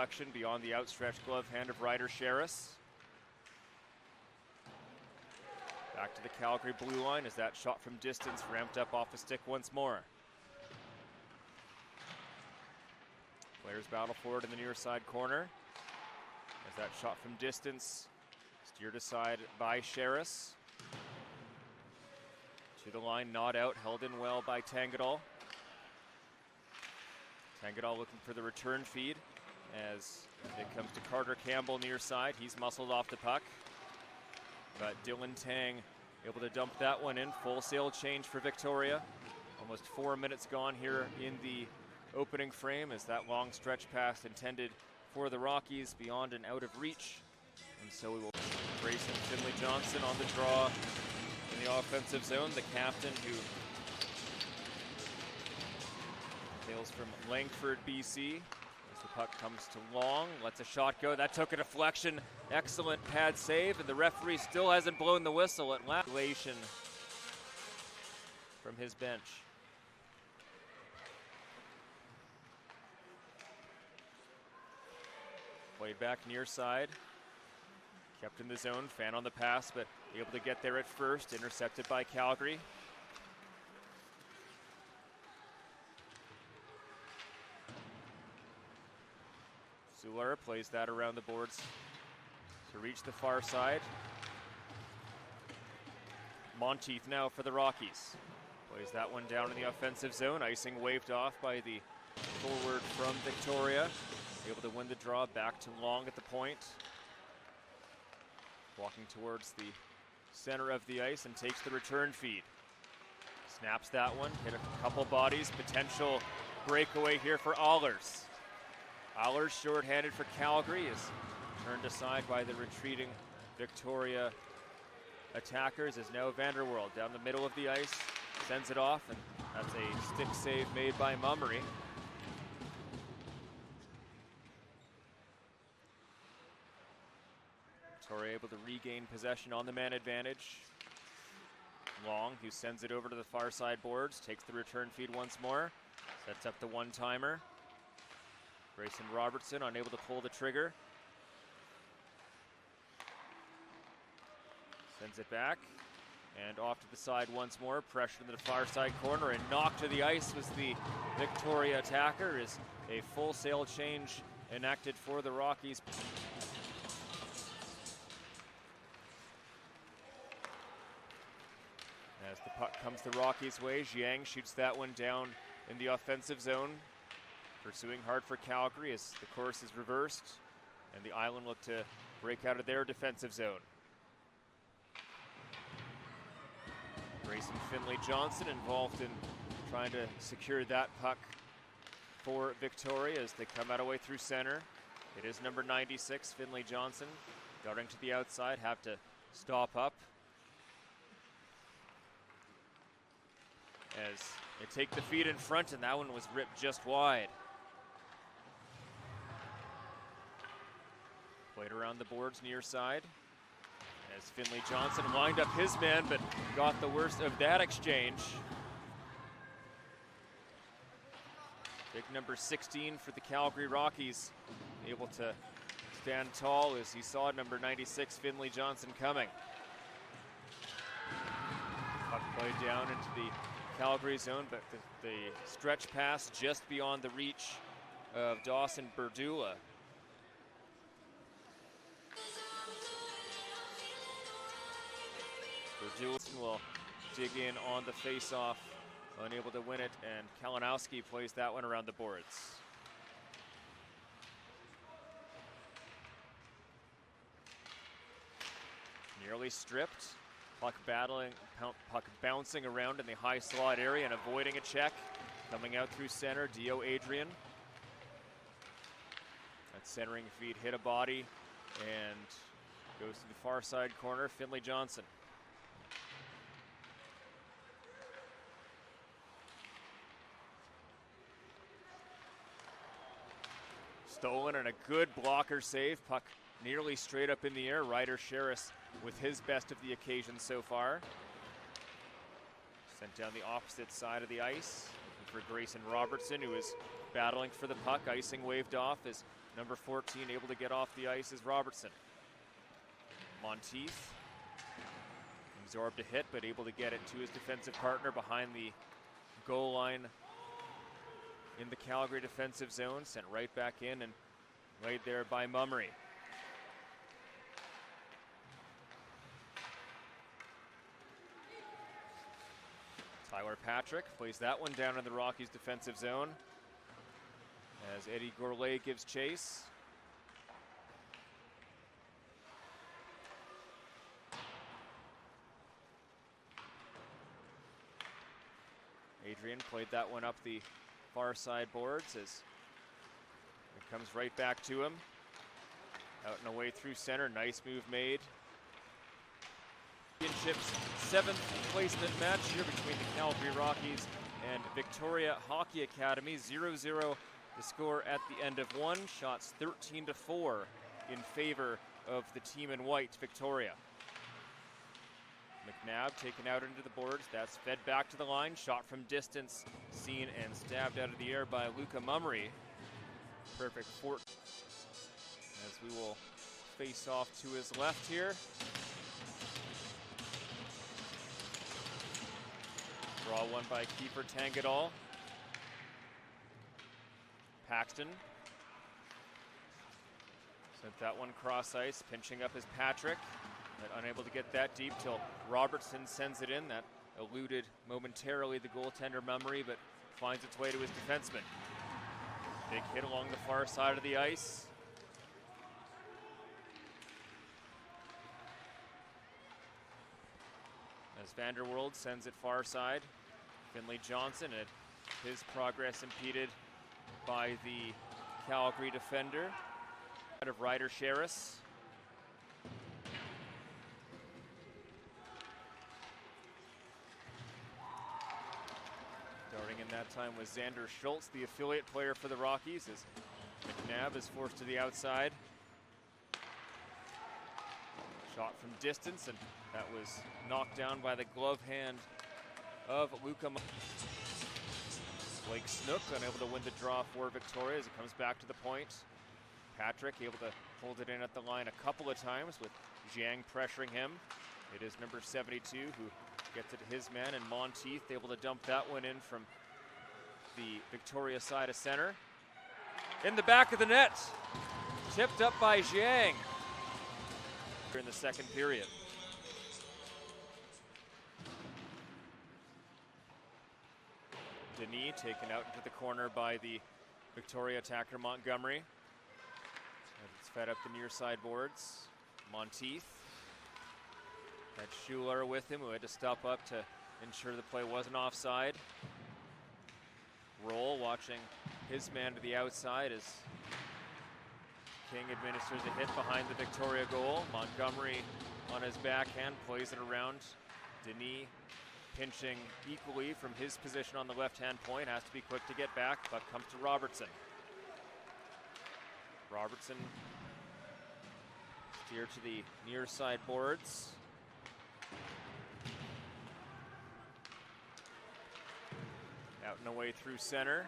deflection beyond the outstretched glove hand of Ryder Sherris. Back to the Calgary blue line as that shot from distance ramped up off the stick once more. Players battle forward in the near side corner as that shot from distance steered aside by Sherris. To the line, not out, held in well by Tangadal. Tangadal looking for the return feed as it comes to Carter Campbell near side. He's muscled off the puck, but Dylan Tang able to dump that one in. Full sail change for Victoria. Almost 4 minutes gone here in the opening frame as that long stretch pass intended for the Rockies beyond and out of reach. And so we will Grayson Finley Johnson on the draw in the offensive zone, the captain who hails from Langford, BC. As the puck comes to Long, lets a shot go. That took a deflection. Excellent pad save, and the referee still hasn't blown the whistle at last. From his bench. Played back near side. Kept in the zone, fan on the pass, but able to get there at first. Intercepted by Calgary. Sular plays that around the boards to reach the far side. Monteith now for the Rockies. Plays that one down in the offensive zone. Icing waved off by the forward from Victoria. Able to win the draw back to Long at the point. Walking towards the center of the ice and takes the return feed. Snaps that one, hit a couple bodies. Potential breakaway here for Allers. Allers shorthanded for Calgary is turned aside by the retreating Victoria attackers as now Vanderworld down the middle of the ice, sends it off, and that's a stick save made by Mummery. Victoria able to regain possession on the man advantage. Long, who sends it over to the far side boards, takes the return feed once more, sets up the one-timer. Grayson Robertson unable to pull the trigger. Sends it back and off to the side once more. Pressure to the far side corner and knocked to the ice was the Victoria attacker. Is a full sail change enacted for the Rockies. As the puck comes the Rockies' way, Jiang shoots that one down in the offensive zone. Pursuing hard for Calgary as the course is reversed and the Island look to break out of their defensive zone. Grayson Finley Johnson involved in trying to secure that puck for Victoria as they come out of way through center. It is number 96, Finley Johnson, darting to the outside, have to stop up. As they take the feed in front, and that one was ripped just wide. Played around the boards near side as Finley Johnson lined up his man, but got the worst of that exchange. Big number 16 for the Calgary Rockies, able to stand tall as he saw number 96, Finley Johnson, coming. Puck played down into the Calgary zone, but the stretch pass just beyond the reach of Dawson Berdula. Berdula will dig in on the face-off, unable to win it, and Kalinowski plays that one around the boards. Nearly stripped. Puck battling, puck bouncing around in the high slot area and avoiding a check. Coming out through center, Dio Adrian. That centering feed hit a body and goes to the far side corner, Finley Johnson. Stolen and a good blocker save. Puck nearly straight up in the air. Ryder Sherris with his best of the occasion so far. Sent down the opposite side of the ice. Looking for Grayson Robertson, who is battling for the puck. Icing waved off as Number 14 able to get off the ice is Robertson. Monteith absorbed a hit, but able to get it to his defensive partner behind the goal line in the Calgary defensive zone. Sent right back in and laid there by Mummery. Tyler Patrick plays that one down in the Rockies defensive zone as Eddie Gourlay gives chase. Adrian played that one up the far side boards as it comes right back to him. Out and away through center, nice move made. Championships 7th placement match here between the Calgary Rockies and Victoria Hockey Academy. 0-0 the score at the end of one. Shots 13-4 in favor of the team in white, Victoria. McNabb taken out into the boards. That's fed back to the line. Shot from distance, seen and stabbed out of the air by Luca Mummery. Perfect fort as we will face off to his left here. Draw one by keeper Tangadal. Paxton sent that one cross ice, pinching up his Patrick, but unable to get that deep till Robertson sends it in. That eluded momentarily the goaltender Mummery, but finds its way to his defenseman. Big hit along the far side of the ice. As Vanderworld sends it far side, Finley Johnson, and his progress impeded by the Calgary defender out of Ryder Sherris. Darting in that time was Xander Schultz, the affiliate player for the Rockies, as McNabb is forced to the outside. Shot from distance, and that was knocked down by the glove hand of Luca. Blake Snook unable to win the draw for Victoria as it comes back to the point. Patrick able to hold it in at the line a couple of times with Jiang pressuring him. It is number 72 who gets it to his man, and Monteith able to dump that one in from the Victoria side of center. In the back of the net, tipped up by Jiang in the second period. Denis taken out into the corner by the Victoria attacker Montgomery. As it's fed up the near side boards. Monteith had Schuler with him, who had to stop up to ensure the play wasn't offside. Roll watching his man to the outside as King administers a hit behind the Victoria goal. Montgomery on his backhand plays it around. Denis pinching equally from his position on the left-hand point. Has to be quick to get back, but comes to Robertson. Robertson steered to the near side boards. Out and away through center.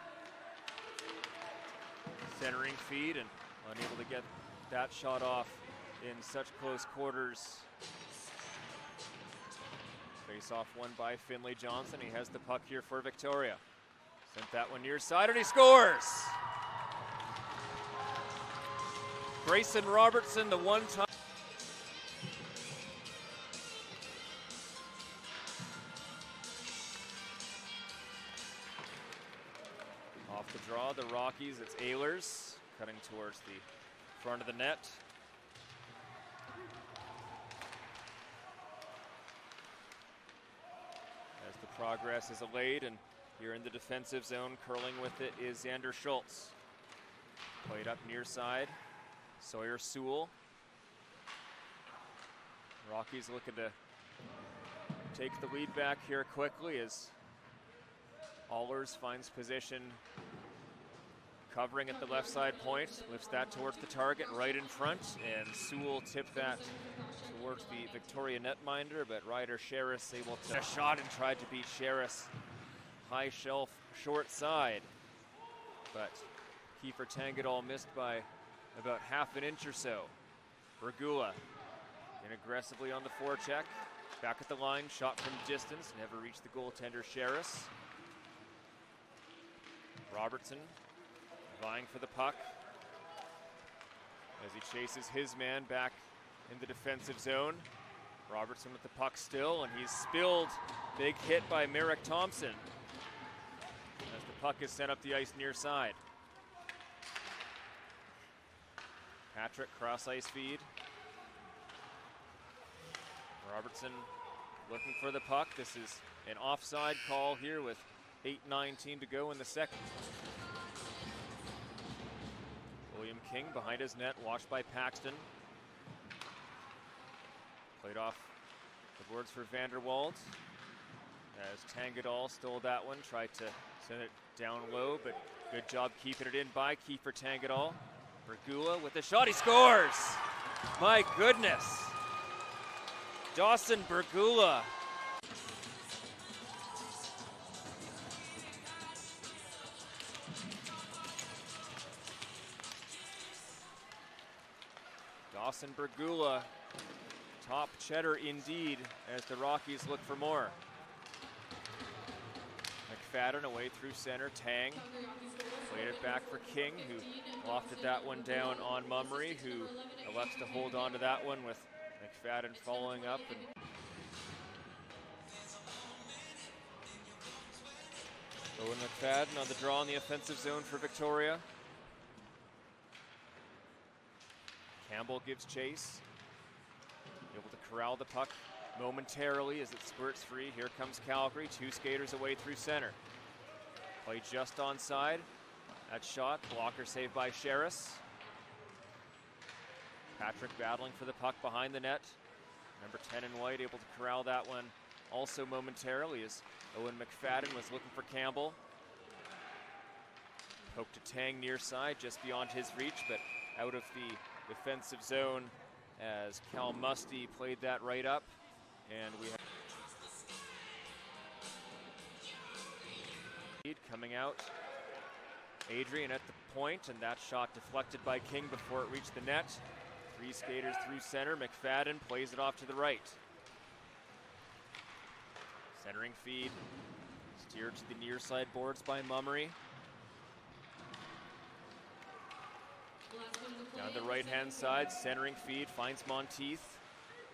Centering feed and unable to get that shot off in such close quarters. Face off one by Finley Johnson. He has the puck here for Victoria. Sent that one near side and he scores! Grayson Robertson, the one-time. Off the draw, the Rockies, it's Ehlers cutting towards the front of the net. As the progress is allayed, and here in the defensive zone, curling with it is Xander Schultz. Played up near side, Sawyer Sewell. Rockies looking to take the lead back here quickly as Ehlers finds position covering at the left side point, lifts that towards the target right in front, and Sewell tipped that towards the Victoria netminder, but Ryder Sherris able to shot and tried to beat Sherris high shelf short side, but Kiefer Tangadal missed by about half an inch or so. Bergula in aggressively on the forecheck. Back at the line, shot from distance, never reached the goaltender Sheris. Robertson vying for the puck as he chases his man back in the defensive zone. Robertson with the puck still, and he's spilled. Big hit by Merrick Thompson as the puck is sent up the ice near side. Patrick cross ice feed. Robertson looking for the puck. This is an offside call here with 8:19 to go in the second. William King behind his net, watched by Paxton. Played off the boards for Vanderwald as Tangadal stole that one, tried to send it down low, but good job keeping it in by Kiefer Tangadal. Bergula with the shot, he scores! My goodness! Dawson Bergula. Dawson Bergula, top cheddar indeed, as the Rockies look for more. McFadden away through center, Tang played it back for King, who lofted that one down on Mummery, who elects to hold on to that one with McFadden following up. And Owen McFadden on the draw in the offensive zone for Victoria. Campbell gives chase, able to corral the puck momentarily as it squirts free. Here comes Calgary, two skaters away through center. Play just onside. That shot, blocker saved by Sheris. Patrick battling for the puck behind the net. Number 10 in white able to corral that one also momentarily as Owen McFadden was looking for Campbell. Poke to Tang near side, just beyond his reach, but out of the defensive zone as Cal Musty played that right up. And we have coming out. Adrian at the point, and that shot deflected by King before it reached the net. Three skaters through center. McFadden plays it off to the right. Centering feed, steered to the near side boards by Mummery. Down the right-hand side, centering feed finds Monteith.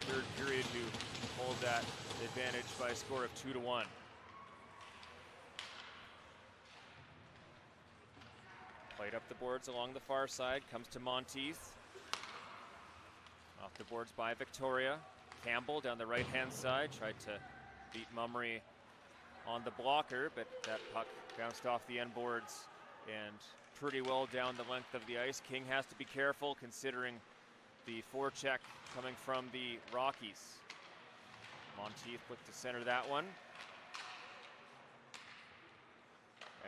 Third period to hold that advantage by a score of 2-1. Played up the boards along the far side, comes to Monteith. Off the boards by Victoria. Campbell down the right-hand side, tried to beat Mummery on the blocker, but that puck bounced off the end boards and pretty well down the length of the ice. King has to be careful considering the forecheck coming from the Rockies. Monteith looked to center that one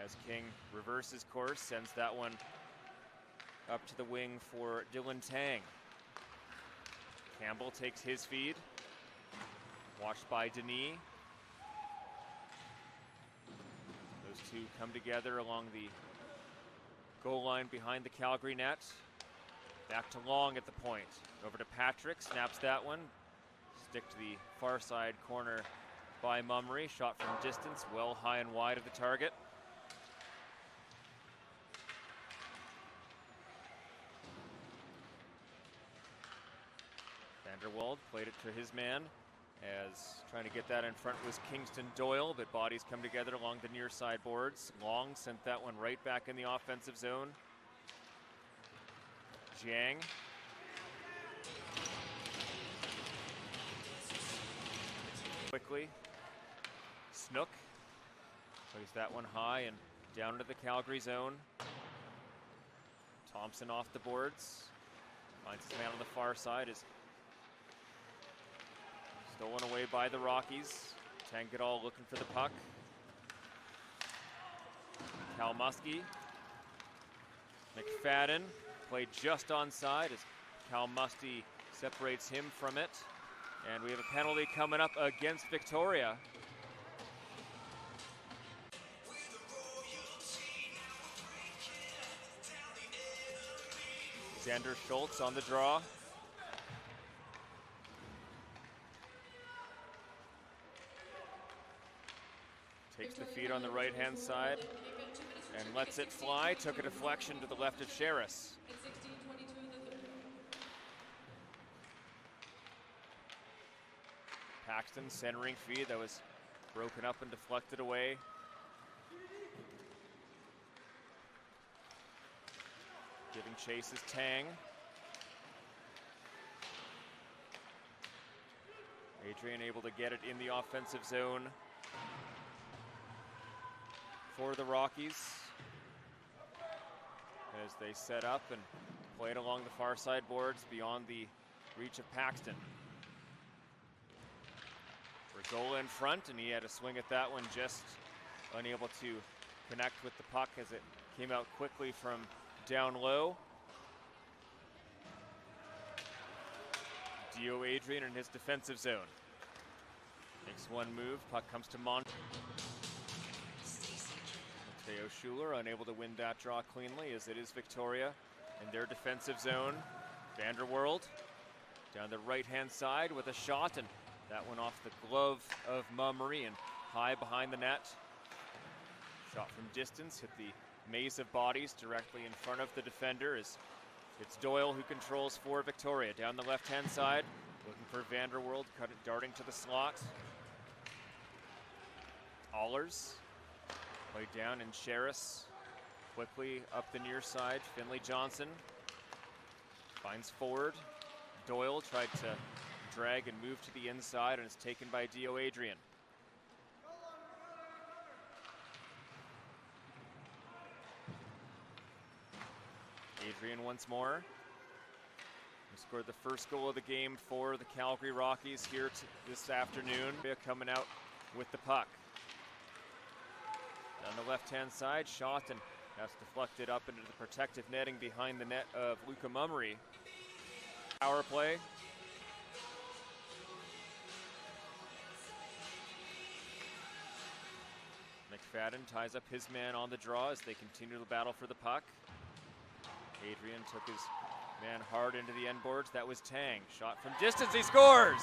as King reverses course, sends that one up to the wing for Dylan Tang. Campbell takes his feed, watched by Denis. Those two come together along the goal line behind the Calgary net. Back to Long at the point. Over to Patrick, snaps that one. Stick to the far side corner by Mummery. Shot from distance, well high and wide of the target. Vanderwald played it to his man, as trying to get that in front was Kingston Doyle, but bodies come together along the near side boards. Long sent that one right back in the offensive zone. Jiang. Quickly. Snook plays that one high and down into the Calgary zone. Thompson off the boards. Finds his man on the far side. Is stolen away by the Rockies. Tangadal looking for the puck. Kalmusky. McFadden played just onside as Kalmusty separates him from it. And we have a penalty coming up against Victoria. Xander Schultz on the draw. Takes the feed on the right-hand side and lets it fly. Took a deflection to the left of Sheris. Paxton centering feed that was broken up and deflected away. Giving chase is Tang. Adrian able to get it in the offensive zone for the Rockies as they set up and play it along the far side boards beyond the reach of Paxton. Rizola in front, and he had a swing at that one, just unable to connect with the puck as it came out quickly from down low. Dio Adrian in his defensive zone. Makes one move, puck comes to Mateo Schuler, unable to win that draw cleanly as it is Victoria in their defensive zone. Vanderworld down the right-hand side with a shot, and that one off the glove of Mummery and high behind the net. Shot from distance, hit the maze of bodies directly in front of the defender as it's Doyle who controls for Victoria. Down the left-hand side, looking for Vanderworld, darting to the slot. Allers, played down in Sheris. Quickly up the near side, Finley Johnson finds forward. Doyle tried to drag and move to the inside and is taken by Dio Adrian. Adrian once more. He scored the first goal of the game for the Calgary Rockies here this afternoon. Coming out with the puck. Down the left-hand side, shot, and that's deflected up into the protective netting behind the net of Luca Mummery. Power play. McFadden ties up his man on the draw as they continue the battle for the puck. Adrian took his man hard into the end boards. That was Tang. Shot from distance, he scores!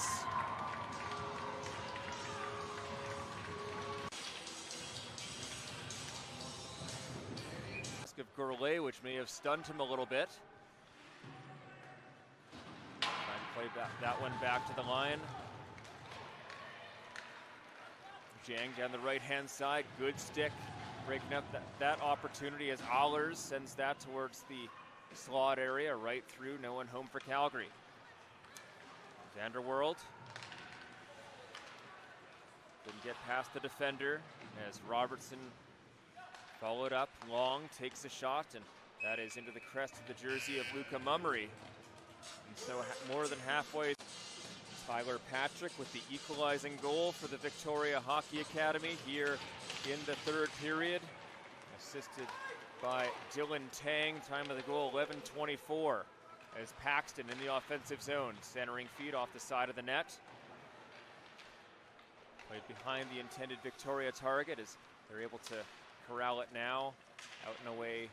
Of Gourlay, which may have stunned him a little bit. Trying to play that one back to the line. Jang down the right-hand side, good stick, breaking up that opportunity as Allers sends that towards the slot area, right through, no one home for Calgary. Vanderworld didn't get past the defender as Robertson followed up, long, takes a shot, and that is into the crest of the jersey of Luca Mummery. And so more than halfway, Tyler Patrick with the equalizing goal for the Victoria Hockey Academy here in the third period. Assisted by Dylan Tang, time of the goal 11:24 as Paxton in the offensive zone, centering feed off the side of the net. Played behind the intended Victoria target as they're able to corral it now, out and away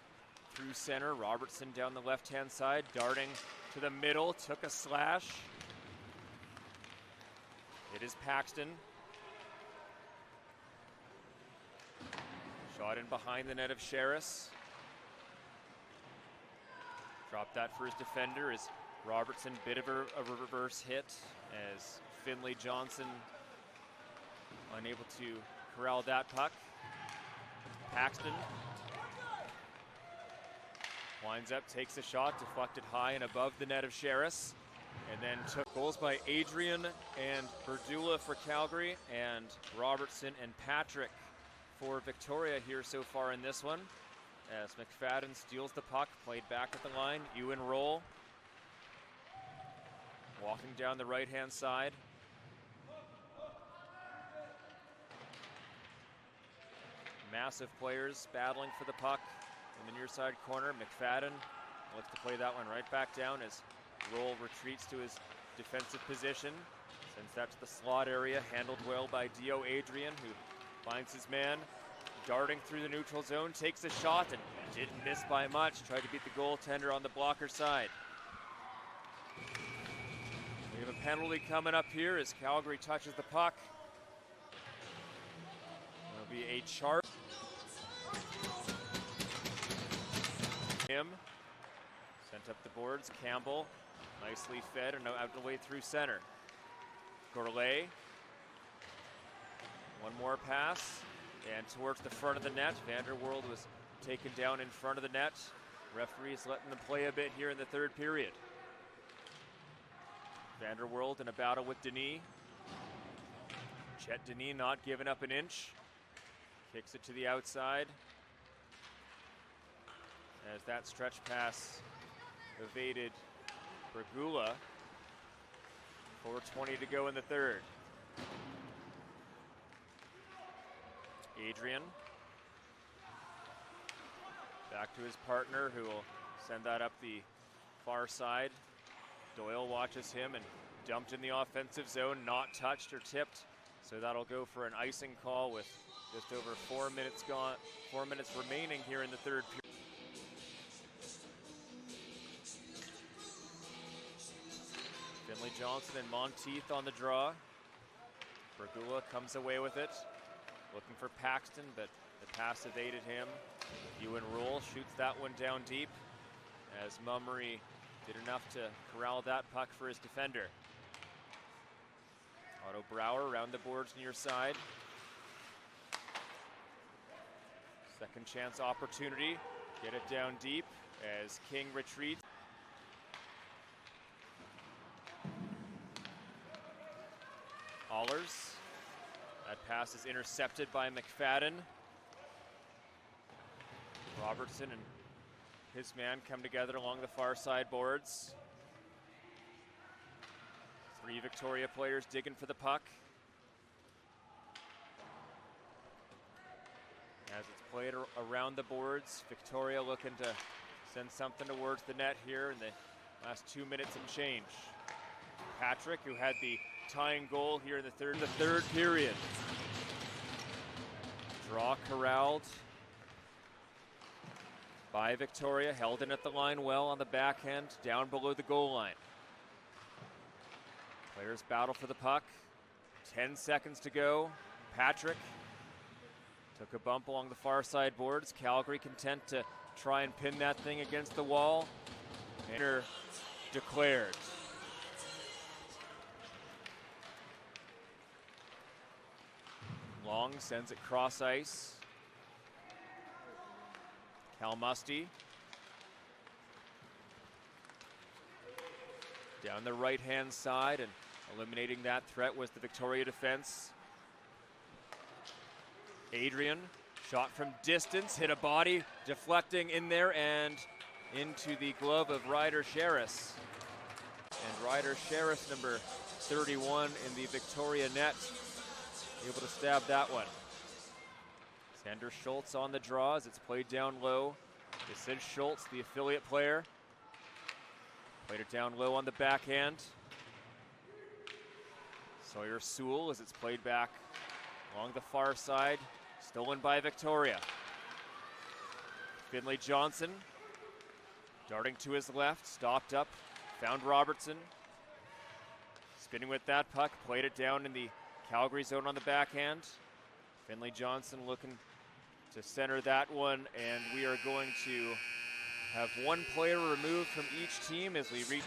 through center. Robertson down the left-hand side, darting to the middle, took a slash. It is Paxton. Shot in behind the net of Sheris. Dropped that for his defender as Robertson, bit of a reverse hit as Finley Johnson unable to corral that puck. Paxton winds up, takes a shot, deflected high and above the net of Sheris, and then took goals by Adrian and Berdula for Calgary, and Robertson and Patrick for Victoria here so far in this one. As McFadden steals the puck, played back at the line, Ewan roll. Walking down the right-hand side. Massive players battling for the puck in the near side corner. McFadden looks to play that one right back down as Roll retreats to his defensive position. Sends that to the slot area, handled well by Dio Adrian, who finds his man. Darting through the neutral zone, takes a shot, and Didn't miss by much. Tried to beat the goaltender on the blocker side. We have a penalty coming up here as Calgary touches the puck. It'll be a charge. Him sent up the boards. Campbell nicely fed and out the way through center. Gourlay. One more pass and towards the front of the net. Vanderworld was taken down in front of the net. Referees letting them play a bit here in the third period. Vanderworld in a battle with Denis. Chet Denis not giving up an inch. Kicks it to the outside. As that stretch pass evaded Bragula. 4:20 to go in the third. Adrian. Back to his partner, who will send that up the far side. Doyle watches him and dumped in the offensive zone, not touched or tipped. So that'll go for an icing call with just over 4 minutes gone, 4 minutes remaining here in the third period. Finley Johnson and Monteith on the draw. Bragula comes away with it. Looking for Paxton, but the pass evaded him. Ewan Rule shoots that one down deep as Mummery did enough to corral that puck for his defender. Otto Bauer around the boards near side. Second chance opportunity. Get it down deep as King retreats. Allers. That pass is intercepted by McFadden. Robertson and his man come together along the far side boards. Three Victoria players digging for the puck. As it's played around the boards, Victoria looking to send something towards the net here in the last 2 minutes and change. Patrick, who had the tying goal here in the third period. Draw corralled by Victoria, held in at the line well on the backhand, down below the goal line. Players battle for the puck. 10 seconds to go. Patrick took a bump along the far side boards. Calgary content to try and pin that thing against the wall. Winner declared. Long sends it cross ice. Cal Musty. Down the right-hand side, and eliminating that threat was the Victoria defense. Adrian, shot from distance, hit a body, deflecting in there and into the glove of Ryder Sherris. And Ryder Sherris, number 31 in the Victoria net, able to stab that one. Sander Schultz on the draw as it's played down low. This is Schultz, the affiliate player. Played it down low on the backhand. Sawyer Sewell as it's played back along the far side. Stolen by Victoria. Finley Johnson darting to his left, stopped up, found Robertson. Spinning with that puck, played it down in the Calgary zone on the backhand. Finley Johnson looking to center that one, and we are going to have one player removed from each team as we reach.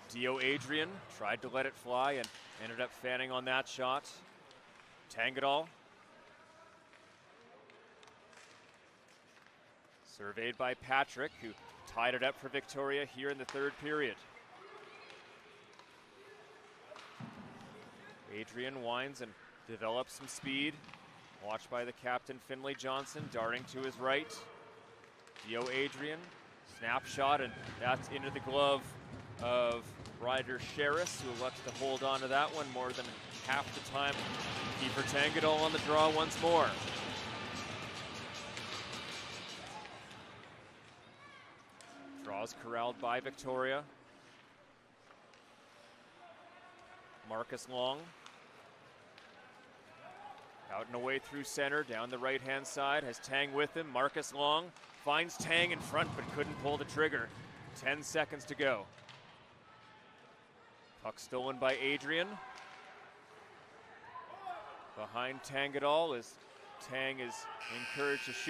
Dio Adrian tried to let it fly and ended up fanning on that shot. Tangadal. Surveyed by Patrick, who tied it up for Victoria here in the third period. Adrian winds and develops some speed. Watched by the captain, Finley Johnson, darting to his right. Dio Adrian, snapshot, and that's into the glove of Ryder Sherris, who looks to hold on to that one more than half the time. Keeper Tangadol on the draw once more. Draws corralled by Victoria. Marcus Long. Out and away through center, down the right-hand side, has Tang with him. Marcus Long finds Tang in front, but couldn't pull the trigger. 10 seconds to go. Puck stolen by Adrian. Behind Tang it all as Tang is encouraged to shoot.